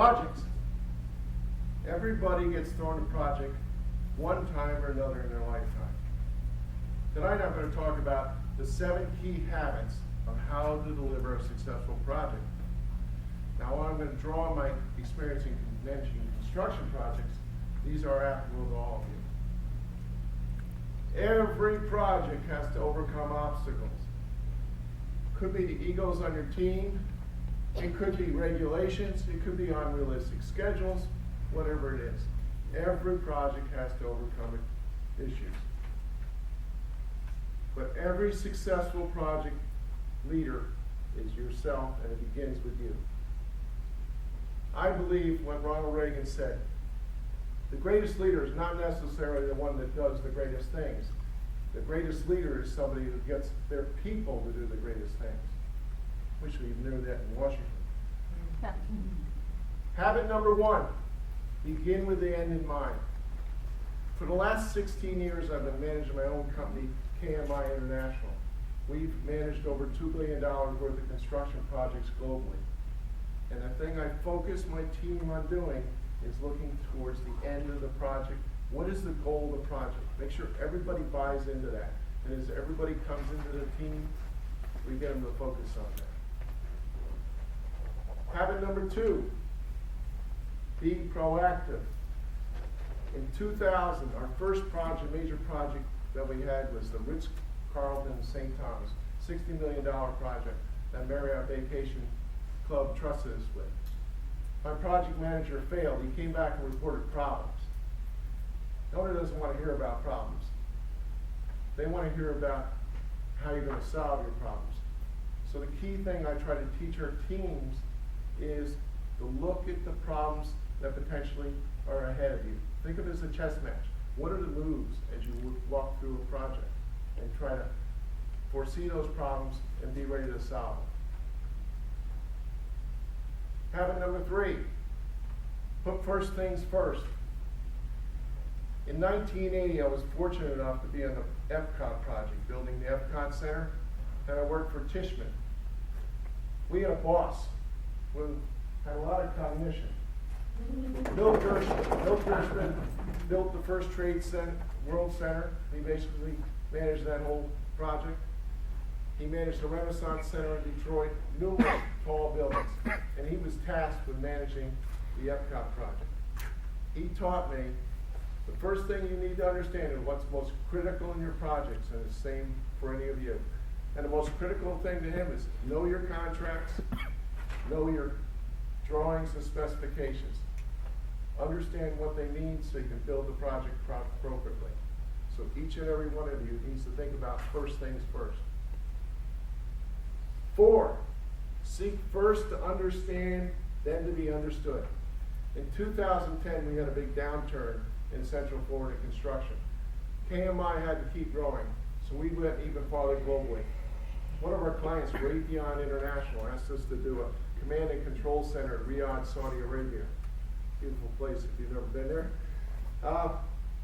Projects. Everybody gets thrown a project one time or another in their lifetime. Tonight I'm going to talk about the 7 key habits of how to deliver a successful project. Now, while I'm going to draw on my experience in managing construction projects, these are applicable to all of you. Every project has to overcome obstacles. Could be the egos on your team, it could be regulations, it could be unrealistic schedules, whatever it is. Every project has to overcome issues. But every successful project leader is yourself, and it begins with you. I believe what Ronald Reagan said, the greatest leader is not necessarily the one that does the greatest things. The greatest leader is somebody who gets their people to do the greatest things. Wish we knew that in Washington. Habit number 1, begin with the end in mind. For the last 16 years, I've been managing my own company, KMI International. We've managed over $2 billion worth of construction projects globally. And the thing I focus my team on doing is looking towards the end of the project. What is the goal of the project? Make sure everybody buys into that. And as everybody comes into the team, we get them to focus on that. Habit number 2, be proactive. In 2000, our first project, major project that we had was the Ritz-Carlton St. Thomas, $60 million project that Marriott Vacation Club trusted us with. My project manager failed. He came back and reported problems. The owner doesn't want to hear about problems. They want to hear about how you're going to solve your problems. So the key thing I try to teach our teams is to look at the problems that potentially are ahead of you. Think of it as a chess match. What are the moves as you walk through a project? And try to foresee those problems and be ready to solve them. Habit number 3, put first things first. In 1980, I was fortunate enough to be on the Epcot project, building the Epcot Center, and I worked for Tishman. We had a boss who had a lot of cognition. Bill Gershman built the first Trade Center, World Center. He basically managed that whole project. He managed the Renaissance Center in Detroit, numerous tall buildings, and he was tasked with managing the Epcot project. He taught me the first thing you need to understand is what's most critical in your projects, and it's the same for any of you. And the most critical thing to him is know your contracts, know your drawings and specifications. Understand what they mean so you can build the project appropriately. So each and every one of you needs to think about first things first. 4, seek first to understand, then to be understood. In 2010, we had a big downturn in Central Florida construction. KMI had to keep growing, so we went even farther globally. One of our clients, Raytheon International, asked us to do a command and control center in Riyadh, Saudi Arabia. Beautiful place if you've never been there.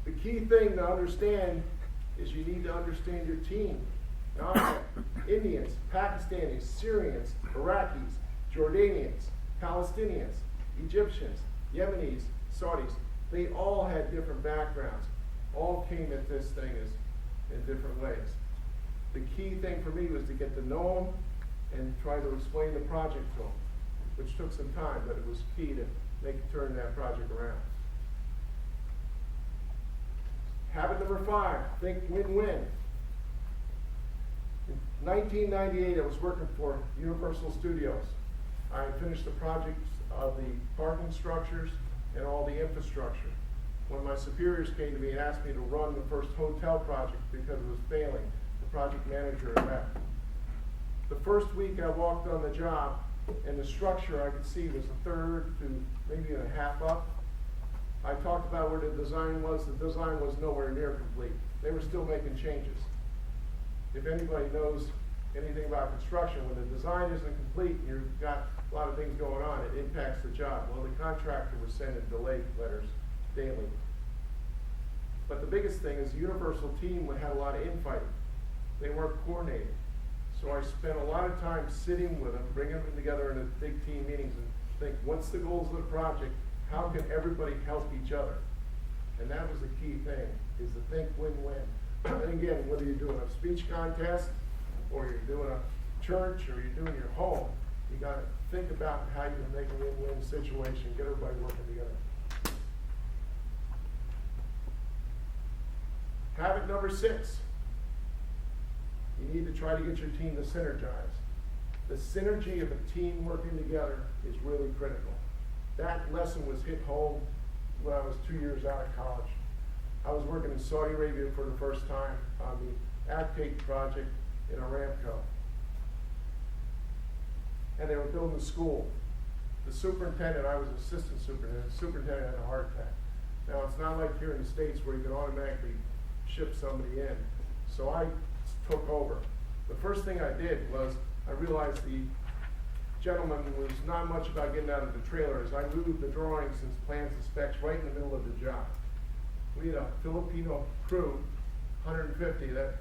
The key thing to understand is you need to understand your team. Now, Indians, Pakistanis, Syrians, Iraqis, Jordanians, Palestinians, Egyptians, Yemenis, Saudis, they all had different backgrounds. All came at this thing in different ways. The key thing for me was to get to know them and try to explain the project to them, which took some time, but it was key to turn that project around. Habit number 5, think win-win. In 1998, I was working for Universal Studios. I had finished the projects of the parking structures and all the infrastructure. When my superiors came to me and asked me to run the first hotel project because it was failing, the project manager had left. The first week I walked on the job, and the structure I could see was a third to maybe a half up. I talked about where the design was. The design was nowhere near complete. They were still making changes. If anybody knows anything about construction, when the design isn't complete and you've got a lot of things going on, it impacts the job. Well, the contractor was sending delay letters daily. But the biggest thing is the Universal team had a lot of infighting. They weren't coordinated. So I spent a lot of time sitting with them, bringing them together in the big team meetings and think, what's the goals of the project? How can everybody help each other? And that was the key thing, is to think win-win. And again, whether you're doing a speech contest, or you're doing a church, or you're doing your home, you gotta think about how you can make a win-win situation, get everybody working together. Habit number 6. You need to try to get your team to synergize. The synergy of a team working together is really critical. That lesson was hit home when I was 2 years out of college. I was working in Saudi Arabia for the first time on the Aptate project in Aramco. And they were building a school. The superintendent, I was assistant superintendent, the superintendent had a heart attack. Now, it's not like here in the States where you can automatically ship somebody in. So I took over. The first thing I did was I realized the gentleman was not much about getting out of the trailers. I moved the drawings and plans and specs right in the middle of the job. We had a Filipino crew, 150, that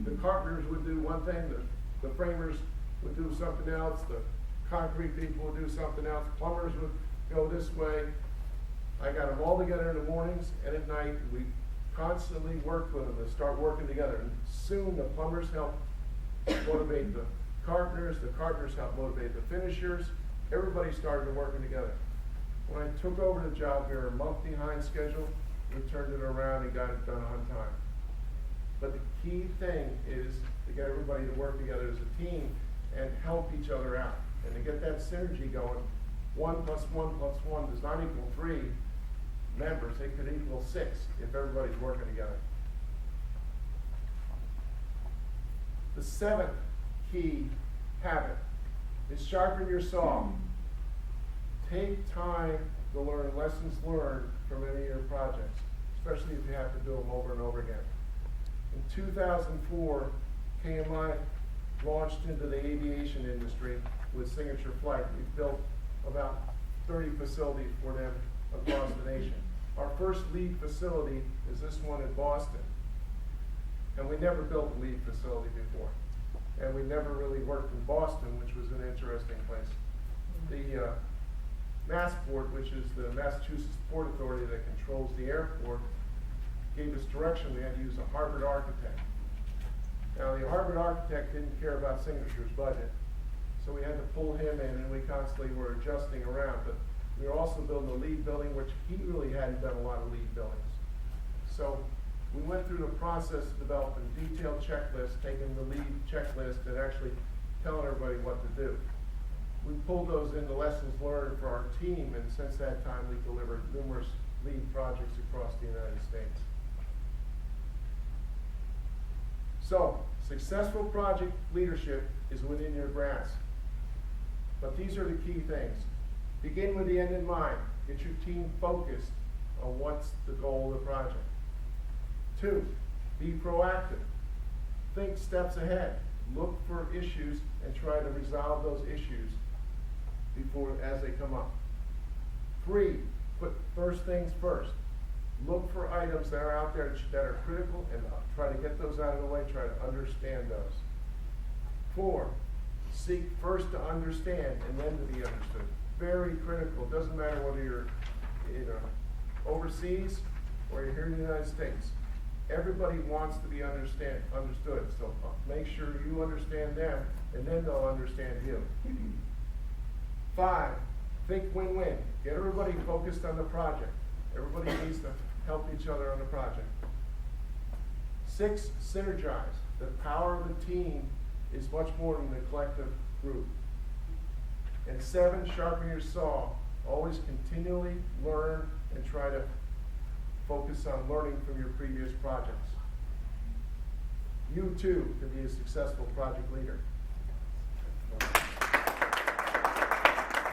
the carpenters would do one thing, the framers would do something else, the concrete people would do something else, plumbers would go this way. I got them all together in the mornings and at night. We constantly worked with them to start working together. And soon the plumbers helped motivate the carpenters helped motivate the finishers. Everybody started working together. When I took over the job, we were a month behind schedule. We turned it around and got it done on time. But the key thing is to get everybody to work together as a team and help each other out. And to get that synergy going, 1 plus 1 plus 1 does not equal 3 members. It could equal 6 if everybody's working together. The 7th key habit is sharpen your saw. Take time to learn lessons learned from any of your projects, especially if you have to do them over and over again. In 2004, KMI launched into the aviation industry with Signature Flight. We've built about 30 facilities for them across the nation. Our first lead facility is this one in Boston. And we never built a lead facility before. And we never really worked in Boston, which was an interesting place. The Massport, which is the Massachusetts Port Authority that controls the airport, gave us direction. We had to use a Harvard architect. Now, the Harvard architect didn't care about Signature's budget, so we had to pull him in, and we constantly were adjusting around. But we were also building a lead building, which he really hadn't done a lot of lead buildings. So we went through the process of developing a detailed checklist, taking the lead checklist and actually telling everybody what to do. We pulled those into lessons learned for our team, and since that time we've delivered numerous lead projects across the United States. So, successful project leadership is within your grasp. But these are the key things. Begin with the end in mind. Get your team focused on what's the goal of the project. 2, be proactive. Think steps ahead. Look for issues and try to resolve those issues as they come up. 3, put first things first. Look for items that are out there that are critical and try to get those out of the way, try to understand those. 4, seek first to understand and then to be understood. Very critical. It doesn't matter whether you're overseas or you're here in the United States. Everybody wants to be understood. So make sure you understand them and then they'll understand you. 5, think win-win. Get everybody focused on the project. Everybody needs to help each other on the project. 6, synergize. The power of the team is much more than the collective group. And 7, sharpen your saw. Always continually learn and try to focus on learning from your previous projects. You too can be a successful project leader.